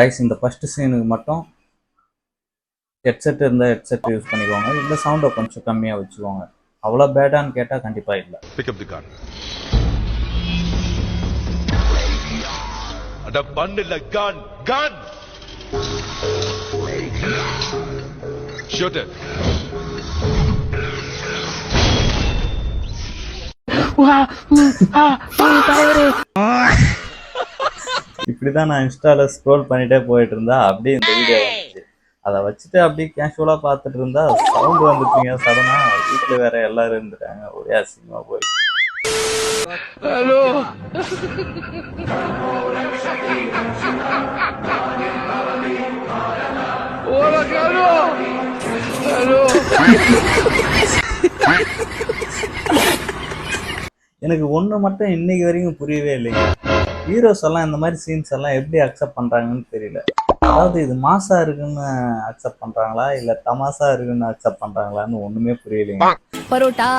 Guys இந்த first சீனுக்கு மட்டும் ஹெட்செட் இருந்தால் ஹெட்செட் யூஸ் பண்ணிக்கோங்க, இல்லை சவுண்டை கொஞ்சம் கம்மியாக வச்சுக்கோங்க. அவ்வளோ பேடான்னு கேட்டால் கண்டிப்பாக இல்லை. Pick up the gun. The bundle of gun. Shoot it. இப்படிதான் நான் இன்ஸ்டால ஸ்க்ரோல் பண்ணிட்டே போயிட்டு இருந்தா அப்படியே இந்த வீடியோ வந்துச்சு. அதை வச்சுட்டு அப்படியே கேஷுவலா பார்த்துட்டு இருந்தா சவுண்ட் வந்துட்டீங்க சடனா. வீட்டுல வேற எல்லாரும் இருந்துட்டாங்க, ஒரே அசிங்கமா போய். ஹலோ எனக்கு ஒண்ணு மட்டும் இன்னைக்கு வரைக்கும் புரியவே இல்லைங்க. ஹீரோஸ் எல்லாம் இந்த மாதிரி சீன்ஸ் எல்லாம் எப்படி அக்செப்ட் பண்றாங்கன்னு தெரியல. அதாவது இது மாசா இருக்குன்னு அக்செப்ட் பண்றாங்களா இல்ல தமாசா இருக்குன்னு அக்செப்ட் பண்றாங்களான்னு ஒண்ணுமே புரியலைங்க. பரோட்டா